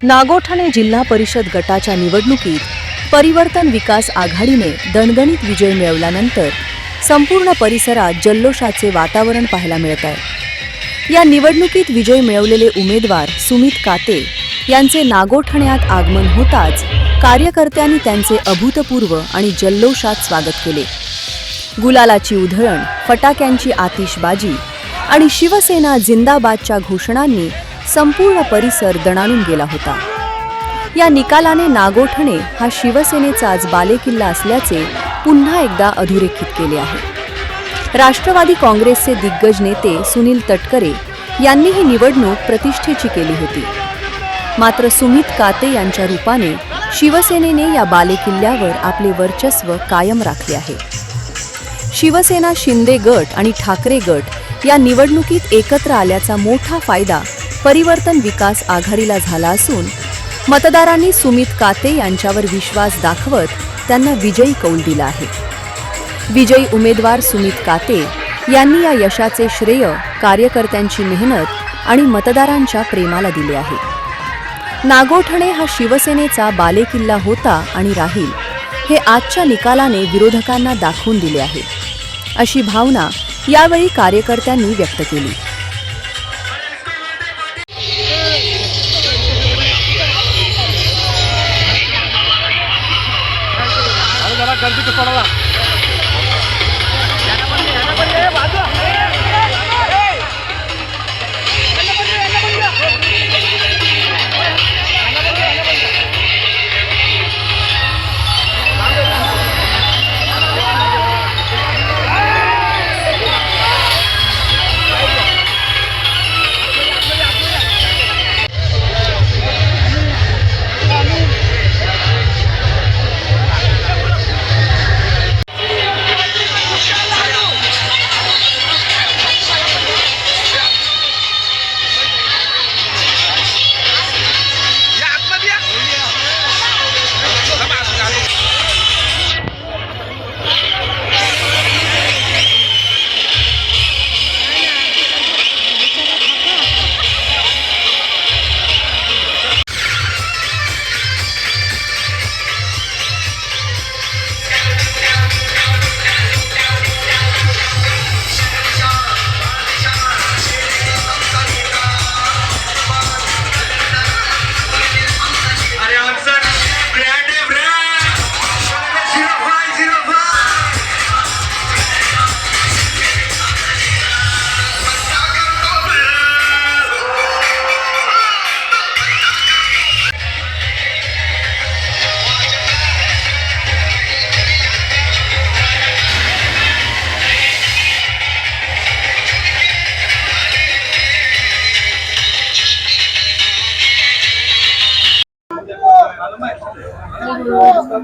नागोठाणे जिल्हा परिषद गटाच्या निवडणुकीत परिवर्तन विकास आघाडीने दणदणीत विजय मिळवल्यानंतर संपूर्ण परिसरात जल्लोषाचे वातावरण पाहायला मिळत आहे। या निवडणुकीत विजय मिळवलेले उमेदवार सुमित काते यांचे नागोठाण्यात आगमन होताच कार्यकर्त्यांनी त्यांचे अभूतपूर्व आणि जल्लोषात स्वागत केले। गुलालाची उधळण, फटाक्यांची आतिषबाजी आणि शिवसेना जिंदाबादच्या घोषणांनी संपूर्ण परिसर दणाणून गेला होता। या निकालाने नागोठणे हा शिवसेनेचाच बालेकिल्ला असल्याचे पुन्हा एकदा अधोरेखित केले आहे। राष्ट्रवादी काँग्रेसचे दिग्गज नेते सुनील तटकरे यांनी ही निवडणूक प्रतिष्ठेची केली होती। मात्र सुमित काते यांच्या रूपाने शिवसेनेने या बालेकिल्ल्यावर आपले वर्चस्व कायम राखले आहे। शिवसेना, शिंदे गट आणि ठाकरे गट या निवडणुकीत एकत्र आल्याचा मोठा फायदा परिवर्तन विकास आघाडीला झाला असून मतदारांनी सुमित काते यांच्यावर विश्वास दाखवत त्यांना विजयी कौल दिला आहे। विजयी उमेदवार सुमित काते यांनी या यशाचे श्रेय कार्यकर्त्यांची मेहनत आणि मतदारांच्या प्रेमाला दिले आहे। नागोठणे हा शिवसेनेचा बालेकिल्ला होता आणि राहील हे आजच्या निकालाने विरोधकांना दाखवून दिले आहे, अशी भावना यावेळी कार्यकर्त्यांनी व्यक्त केली।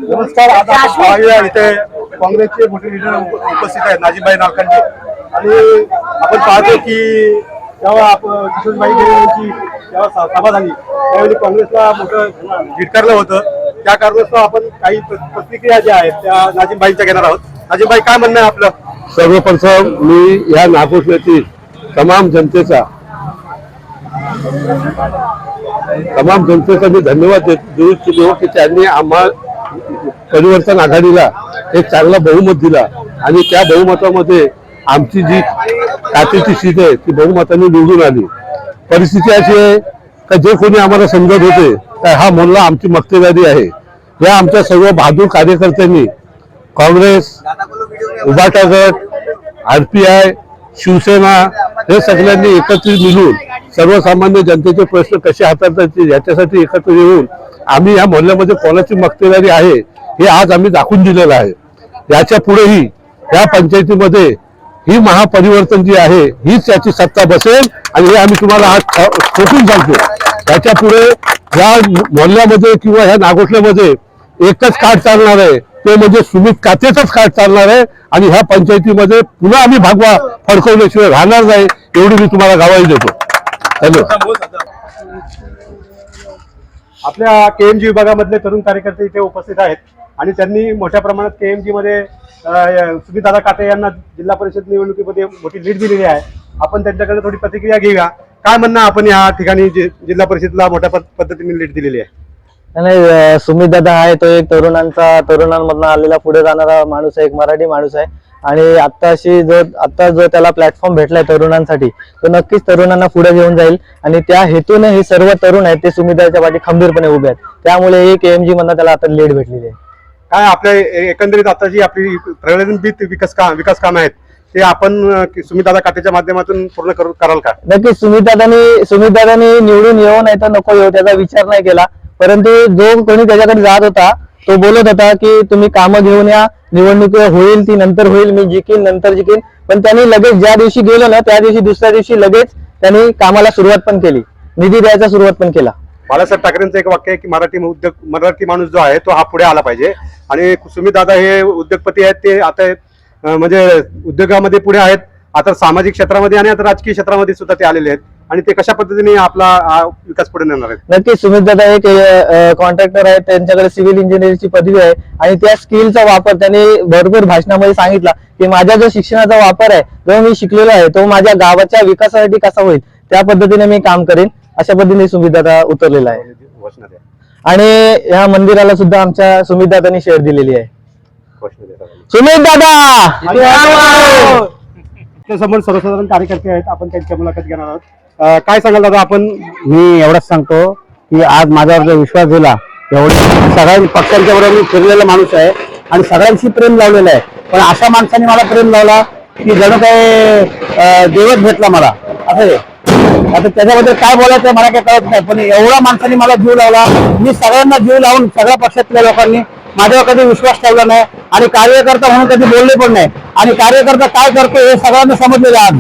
नमस्कार। आता आपण इथे काँग्रेसचे मोठे लीडर उपस्थित आहेत, नाजीभाई नालखंडे, आणि आपण पाहतो की जेव्हा किशोरभाई यांची जेव्हा सभा झाली त्यावेळी काँग्रेसला मोठं झिटकारलं होतं। त्या कारणास्तव आपण काही प्रतिक्रिया ज्या आहेत त्या नाजीभाईंच्या घेणार आहोत। नाजीभाई, काय म्हणणं आहे आपलं? सर्वप्रथम मी या नागोठण्यातील तमाम जनतेचा मी धन्यवाद देऊ इच्छितो की त्यांनी आम्हाला परिवर्तन आघाडीला एक चांगला बहुमत दिला आणि त्या बहुमतामध्ये आमची जी कातेची सीट आहे ती बहुमताने निवडून आली। परिस्थिती अशी आहे का जे कोणी आम्हाला समजत होते तर हा मोहल्ला आमची मक्तेदारी आहे। या आमच्या सर्व बहादूर कार्यकर्त्यांनी काँग्रेस, उभाटा गट, RPI, शिवसेना हे सगळ्यांनी एकत्रित मिळून सर्वसामान्य जनतेचे प्रश्न कसे हाताळतात याच्यासाठी एकत्र येऊन आम्ही या मोहल्ल्यामध्ये कोणाची मक्तेदारी आहे हे आज आम्ही दाखवून दिलेलं आहे। याच्या पुढेही या पंचायतीमध्ये ही महापरिवर्तन जी आहे हीच याची सत्ता बसेल आणि हे आम्ही तुम्हाला आज खोटून सांगतो। याच्या पुढे या मोहल्ल्यामध्ये किंवा ह्या नागोठण्यामध्ये एकच कार्ड चालणार आहे, ते म्हणजे सुमित कातेचंच कार्ड चालणार आहे आणि ह्या पंचायतीमध्ये पुन्हा आम्ही भागवा फडकवल्याशिवाय राहणार नाही, एवढी मी तुम्हाला ग्वाही देतो। आपल्या KMG विभागामधले तरुण कार्यकर्ते इथे उपस्थित आहेत आणि त्यांनी मोठ्या प्रमाणात KMG मध्ये सुमितदादा काते यांना जिल्हा परिषद निवडणुकीमध्ये मोठी लीड दिलेली आहे। आपण त्यांच्याकडे थोडी प्रतिक्रिया घेऊया काय म्हणणं आपण या ठिकाणी जिल्हा परिषदला मोठ्या पद्धतीने लीड दिलेली आहे? नाही, सुमित दादा आहे तो एक तरुणांमधून आलेला पुढे जाणारा माणूस आहे, एक मराठी माणूस आहे. आणि आता जो त्याला प्लॅटफॉर्म भेटलाय तरुणांसाठी, तो नक्कीच तरुणांना पुढे घेऊन जाईल. आणि त्या हेतूने हे सर्व तरुण आहेत ते सुमित दादाच्या पाठी खंबीरपणे उभे आहेत. त्यामुळे एक AMG मधनं त्याला आता लीड भेटलेली आहे. काय आपल्या एकंदरीत आता जी आपली प्रलंबित विकास काम आहेत ते आपण सुमितदादा खात्याच्या माध्यमातून पूर्ण कराल का? नक्कीच सुमित दादानी निवडून येऊ नाही तर नको येऊ त्याचा विचार नाही केला. परंतु जो कोणी त्याच्याकडे जात होता तो बोलत होता की तुम्ही कामं घेऊन या, निवडणूक होईल ती नंतर होईल, मी जिंकीन नंतर जिंकीन. पण त्यांनी लगेच ज्या दिवशी गेलो ना त्या दिवशी दुसऱ्या दिवशी लगेच त्यांनी कामाला सुरुवात पण केली, निधी द्यायचा सुरुवात पण केला. बाळासाहेब ठाकरेंचं एक वाक्य आहे की मराठी माणूस जो आहे तो हा पुढे आला पाहिजे. आणि सुमितदादा हे उद्योगपती आहेत, ते आता म्हणजे उद्योगामध्ये पुढे आहेत, आता सामाजिक क्षेत्रामध्ये आणि आता राजकीय क्षेत्रामध्ये सुद्धा ते आलेले आहेत. आणि ते कशा पद्धतीने आपला विकास पुढे नेणार आहेत? नक्कीच सुमित दादा एक कॉन्ट्रॅक्टर आहेत, त्यांच्याकडे सिव्हिल इंजिनिअरिंगची पदवी आहे. आणि त्या स्किलचा वापर त्यांनी भरपूर भाषणामध्ये सांगितला की माझ्या जो शिक्षणाचा वापर आहे, जो मी शिकलेलो आहे, तो माझ्या गावाच्या विकासासाठी कसा होईल त्या पद्धतीने मी काम करेन, अशा पद्धतीने सुमित दादा उतरलेला आहे. आणि या मंदिराला सुद्धा आमच्या सुमित दादांनी शेअर दिलेली आहे. सुमित दादा समोर सर्वसाधारण कार्यकर्ते आहेत, आपण त्यांच्या मुलाखत घेणार आहोत. काय सांगाल दादा आपण? मी एवढंच सांगतो की आज माझ्यावर जो विश्वास दिला, एवढं सगळ्या पक्षांच्या बरोबर मी फिरलेला माणूस आहे आणि सगळ्यांशी प्रेम लावलेलं आहे. पण अशा माणसाने मला प्रेम लावला की जणू काय देवच भेटला मला असं आहे. आता त्याच्याबद्दल काय बोलायचं मला काही कळत नाही, पण एवढ्या माणसांनी मला जीव लावला. मी सगळ्यांना जीव लावून सगळ्या पक्षातल्या लोकांनी माझ्यावर कधी विश्वास ठेवला नाही आणि कार्यकर्ता म्हणून कधी बोलले पण नाही. आणि कार्यकर्ता काय करतो हे सगळ्यांना समजलेलं आज.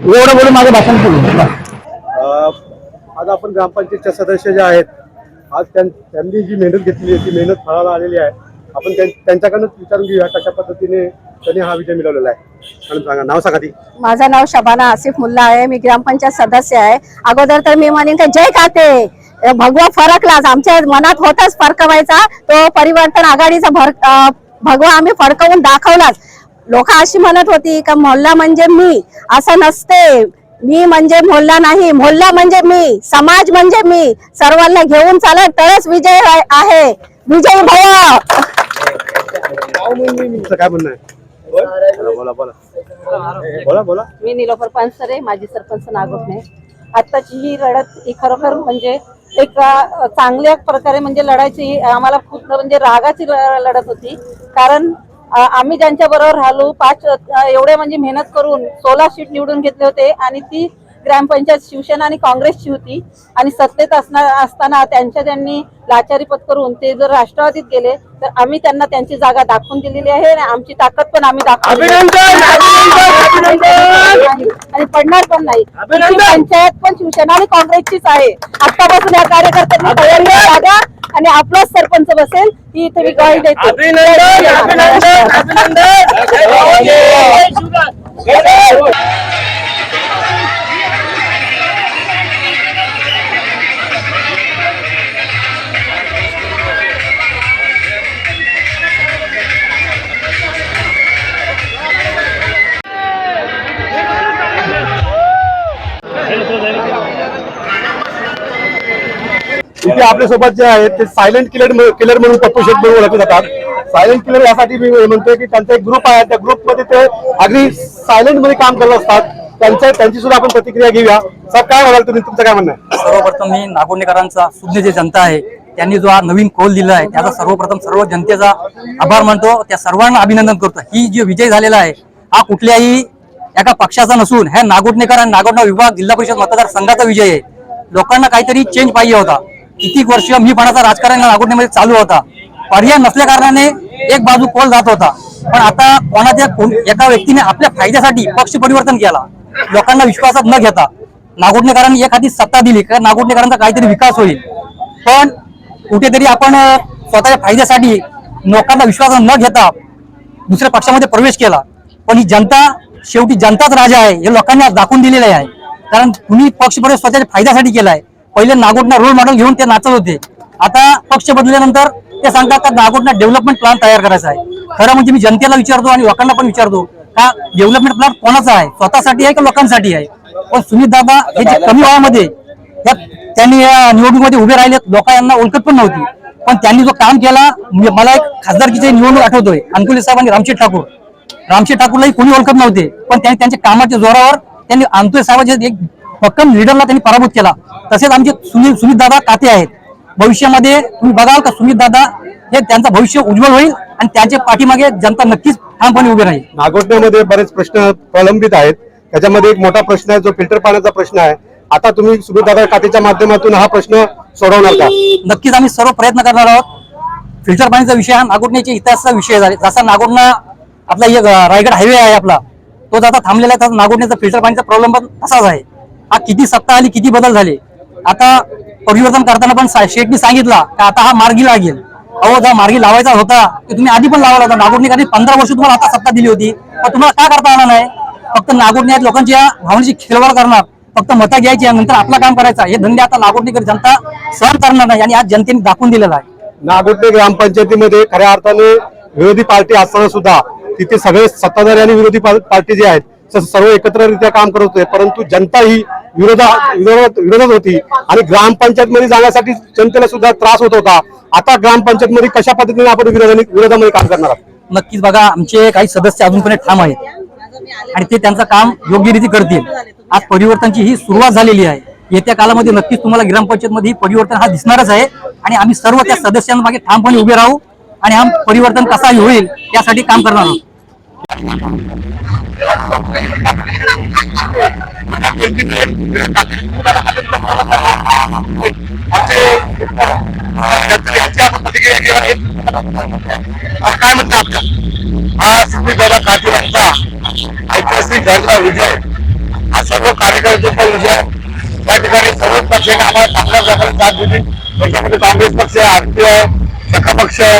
एवढं बोलून माझं भाषण केलं. आज आपण ग्रामपंचायतचे सदस्य जे आहेत, आज त्यांनी जी मेहनत घेतली आहे ती मेहनत फळाला आलेली आहे. आपण त्यांच्याकडूनच विचारून घेऊया कशा पद्धतीने त्यांनी हा विजय मिळवलेला आहे. आणि सांगा, नाव सांगा ती. माझं नाव शबाना आसिफ मुल्ला आहे, मी ग्रामपंचायत सदस्य आहे. अगोदर तर मी म्हणेन की जय खाते भगवा फरकलाच, आमच्या मनात होताच फरकवायचा, तो परिवर्तन आघाडीचा भगवा आम्ही फडकवून दाखवलाच. लोक अशी म्हणत होती का मोहल्ला म्हणजे मी, असं नसते. मी म्हणजे मोहल्ला नाही, मोहल्ला म्हणजे मी, समाज म्हणजे मी. सर्वांना घेऊन चालत तरच विजय आहे. विजय भव. तुमचं काय म्हणणं आहे? बोला. मी निलोफर पानसरे, माजी सरपंच नागोठणे. आताची ही लढत ही खरोखर म्हणजे एक चांगल्या प्रकारे म्हणजे लढायची आम्हाला खूप म्हणजे रागाची लढत होती. कारण आम्ही ज्यांच्या बरोबर राहिलो, 5 एवढे म्हणजे मेहनत करून 16 सीट निवडून घेतले होते आणि ती ग्रामपंचायत शिवसेना आणि काँग्रेसची होती. आणि सत्तेत असताना त्यांनी लाचारी पत्करून ते जर राष्ट्रवादीत गेले तर आम्ही त्यांना त्यांची जागा दाखवून दिलेली आहे आणि आमची ताकद पण आम्ही दाखवली आणि पडणार पण नाही. पंचायत पण शिवसेना आणि काँग्रेसचीच आहे. आतापासून या कार्यकर्त्यांनी तयारी जागा आणि आपलाच सरपंच बसेल ही इथे मी ग्वाही देते. इथे आपल्यासोबत जे आहेत ते सायलेंट किलर म्हणून पप्पू शेठ म्हणून ओळखले जातात. सायलेंट किलर यासाठी मी म्हणतोय की त्यांचा एक ग्रुप आहे, त्या ग्रुपमध्ये ते अगदी सायलेंट मध्ये काम करत असतात. त्यांची सुद्धा आपण प्रतिक्रिया घेऊया. सर काय म्हणाल तुम्ही, तुमचं काय म्हणणं आहे? सर्वप्रथम मी नागोठणेकरांचा सुज्ञ जे जनता आहे त्यांनी जो हा नवीन कौल दिला आहे त्याचा सर्वप्रथम सर्व जनतेचा आभार मानतो. त्या सर्वांना अभिनंदन करतो. ही जी विजय झालेला आहे हा कुठल्याही एका पक्षाचा नसून ह्या नागोठणेकर आणि नागोठणा विभाग जिल्हा परिषद मतदारसंघाचा विजय आहे. लोकांना काहीतरी चेंज पाहिजे होता. किती वर्ष मीपणाचा राजकारण नागोठणेमध्ये चालू होता. पर्याय नसल्या कारणाने एक बाजू कौल जात होता. पण आता कोणाच्या एका व्यक्तीने आपल्या फायद्यासाठी पक्ष परिवर्तन केला. लोकांना विश्वासात न घेता नागोठणेकरांनी एखादी सत्ता दिली का नागोठणेकरांचा काहीतरी विकास होईल. पण कुठेतरी आपण स्वतःच्या फायद्यासाठी लोकांना विश्वासात न घेता दुसऱ्या पक्षामध्ये प्रवेश केला. पण ही जनता शेवटी जनताच राजा आहे हे लोकांनी आज दाखवून दिलेले आहे. कारण कुणी पक्ष प्रवेश स्वतःच्या फायद्यासाठी केलाय. पहिले नागोठणा रोल मॉडेल घेऊन ते नाचत होते. आता पक्ष बदलल्यानंतर ते सांगतात का नागोठणा डेव्हलपमेंट प्लॅन तयार करायचा आहे. खरं म्हणजे मी जनतेला विचारतो आणि लोकांना पण विचारतो का डेव्हलपमेंट प्लॅन कोणाचा आहे, स्वतःसाठी आहे का लोकांसाठी आहे? पण सुमित दादा हे जे कमी वयामध्ये त्यांनी या निवडणुकीमध्ये उभे राहिले, लोकांना ओळखत पण नव्हती, पण त्यांनी जो काम केला, मला एक खासदारकीची निवडणूक आठवतोय, अंकुले साहेब आणि रामशेठ ठाकूरलाही कोणी ओळखत नव्हते, पण त्यांनी त्यांच्या कामाच्या जोरावर त्यांनी अंकुले साहेबांच्या एक भक्कम लीडरला त्यांनी पराभूत केला. तसेच आमचे सुमित दादा ताते आहेत. भविष्यामध्ये तुम्ही बघाल का सुमित दादा हे त्यांचं भविष्य उज्ज्वल होईल आणि त्यांच्या पाठीमागे जनता नक्कीच ठामपणे उभी राहील. नागोठण्यामध्ये बरेच प्रश्न प्रलंबित आहेत. त्याच्यामध्ये एक मोठा प्रश्न आहे जो फिल्टर पाण्याचा प्रश्न आहे. आता तुम्ही सुमितदादा कातेच्या माध्यमातून हा प्रश्न सोडवणार का? नक्कीच आम्ही सर्व प्रयत्न करणार आहोत. फिल्टर पाण्याचा विषय हा नागोठण्याच्या इतिहासाचा विषय झाला. जसा नागोठणा आपला एक रायगड हायवे आहे आपला, तो आता थांबलेला आहे, तसा नागोठण्याचा फिल्टर पाण्याचा प्रॉब्लेम पण तसाच आहे. हा किती सत्ता आली, किती बदल झाले. आता परिवर्तन करताना पण शेठनी सांगितला का आता हा मार्गी लागेल. अहो जर मार्गी लावायचा होता की तुम्ही आधी पण लावला होता. नागोठणेकरांनी 15 वर्ष तुम्हाला आता सत्ता दिली होती, पण तुम्हाला का करता आला नाही? फक्त नागोठण्यात लोकांच्या भावनेची खिलवाड करणार, फक्त मतं घ्यायची आणि नंतर आपलं काम करायचं, हे धंदे आता नागोठणेकर जनता सहन करणार नाही आणि आज जनतेने दाखवून दिलेला आहे. नागोठणे ग्रामपंचायतीमध्ये खऱ्या अर्थाने विरोधी पार्टी असताना सुद्धा तिथे सगळे सत्ताधारी आणि विरोधी पार्टी जे आहेत सर्व एकत्ररित्या काम करत होते, परंतु जनता ही विरोधात होती आणि ग्रामपंचायत मध्ये जाण्यासाठी जनतेला सुद्धा त्रास होत होता. आता ग्रामपंचायत मध्ये कशा पद्धतीने आपण विरोधामध्ये काम करणार आहात? नक्कीच बघा, आमचे काही सदस्य अजूनपर्यंत ठाम आहेत आणि ते त्यांचं काम योग्य रीती करतील. आज परिवर्तनाची ही सुरुवात झालेली आहे. येत्या काळामध्ये नक्कीच तुम्हाला ग्रामपंचायत मध्ये परिवर्तन हा दिसणारच आहे आणि आम्ही सर्व त्या सदस्यांमागे ठामपणे उभे राहू आणि हा परिवर्तन कसाही होईल यासाठी काम करणार आहोत. काय म्हणतात हा सुमितदादा काते यांचा ऐतिहासिक ठरला विजय, हा सर्व कार्यकर्त्यांचा विजय. त्या ठिकाणी सर्वच पक्षाने आम्हाला चांगल्या प्रकारे साथ दिली. त्याच्यामध्ये काँग्रेस पक्ष आहे, आरपी आहे, सखा पक्ष आहे,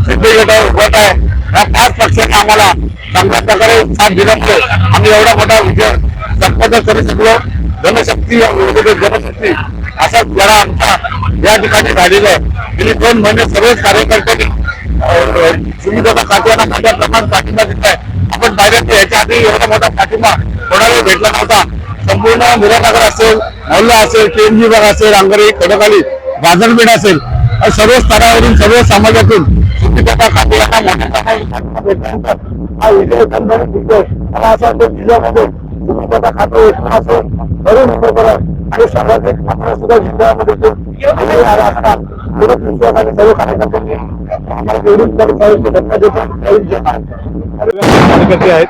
सिद्धी गट आहे, गट आहे. या 5 पक्षांनी आम्हाला चांगल्या प्रकारे साथ दिल्यामुळे आम्ही एवढा मोठा विजय संपादन करू शकलो. जनशक्ती जनशक्ती असा जरा आमचा या ठिकाणी झालेला आहे. गेली 2 महिने सर्वच कार्यकर्त्यांनी सुमितदादा काते यांना मोठ्या प्रमाणात पाठिंबा दिला आहे. आपण डायरेक्ट याच्या आधी एवढा मोठा पाठिंबा कोणाला भेटला नव्हता. संपूर्ण मुरानगर असेल, मोहल्ला असेल, केएमजी विभाग असेल, अंगारी, खडकाली, बाजारपेठ असेल, सर्व स्तरावरून सर्व समाजातून सुमितदादा काते यांना मोठ्या प्रमाणात भेटल्यानंतर हा विजय दणदणीत दिसतोय. मला असं वाटतं जिल्ह्यामध्ये सुमितदादा काते तरुण उमेदवार आणि सामाजिक मात्र सुद्धा जिल्ह्यामध्ये सर्व कार्यकर्त्यांनी आम्हाला कार्यकर्ते आहेत.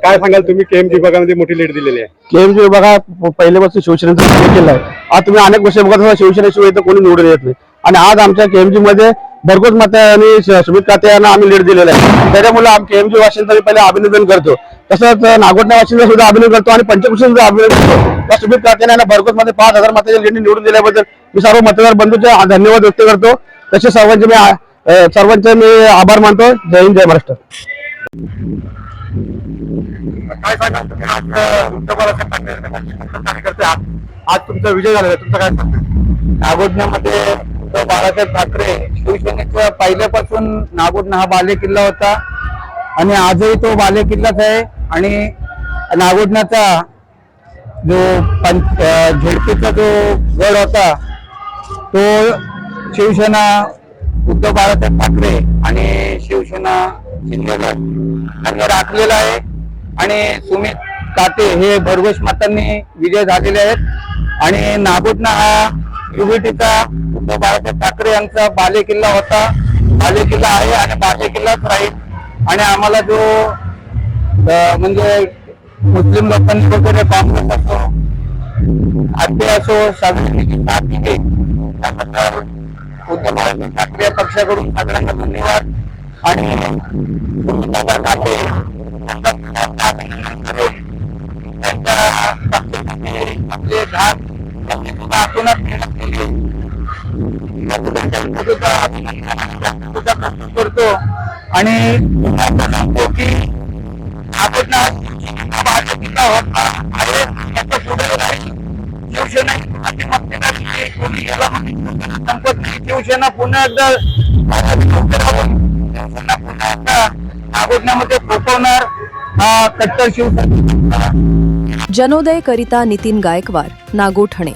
काय सांगाल तुम्ही? केएमजी विभागामध्ये मोठी लीड दिलेली आहे. केएमजी विभागात पहिल्यापासून शिवसेनेचा विजय केला आहे. आज तुम्ही अनेक वर्ष बघत शिवसेनेशिवाय तर कोणी निवडून येत नाही आणि आज आमच्या केएमजी मध्ये भरघोस मतांनी सुमित काते यांना आम्ही लीड दिलेला आहे. त्याच्यामुळे आम्ही केएमजी वाशिंदा पहिले अभिनंदन करतो. तसंच नागोठणे वाशिंदा सुद्धा अभिनंदन करतो आणि पंचकृषी सुद्धा अभिनंदन करतो. सुमित काते यांना भरघोस मध्ये 5,000 मताच्या लीडने निवडून दिल्याबद्दल मी सर्व मतदार बंधूंचे धन्यवाद व्यक्त करतो. तसे सर्वांचे मी आभार मानतो. जय हिंद, जय महाराष्ट्र. काय सांगाल तुम्ही? आज तुमचा विजय झालेला आहे, तुमचं काय सांगता? नागोठण्यामध्ये उद्धव बाळासाहेब ठाकरे शिवसेनेचा पहिल्यापासून नागोठणा हा बालेकिल्ला होता आणि आजही तो बालेकिल्लाच आहे. आणि नागोठण्याचा जो झेडपीचा जो गड होता तो शिवसेना उद्धव बाळासाहेब ठाकरे आणि शिवसेना शिंदे राखलेला आहे आणि सुमित काते हे भरघोस मतांनी विजय झालेले आहेत. आणि नागोठणा हा युबीटीचा उद्धव बाळासाहेब ठाकरे यांचा बालेकिल्ला होता, बालेकिल्ला आहे आणि बालेकिल्लाच राहील. आणि आम्हाला जो म्हणजे मुस्लिम लोकांनी वगैरे काँग्रेस असो, आरपी असो, सगळ्यांनी साथ दिली त्याबद्दल उद्धव बाळासाहेब ठाकरे या पक्षाकडून सगळ्यांना धन्यवाद. आणि सुमितदादा काते आपले घाट त्यांनी सुद्धा आतोनात मेहनत केली करतो. आणि सांगतो की आपण भाजपचा होता आहे याचा पुढे राहील. शिवसेना कोणी गेला संपत नाही. शिवसेना पुन्हा एकदा पुन्हा एकदा नागोठण्यामध्ये पोहोचवणार हा कट्टर शिवसैनिक. जनोदय करिता नितीन गायकवाड, नागोठणे.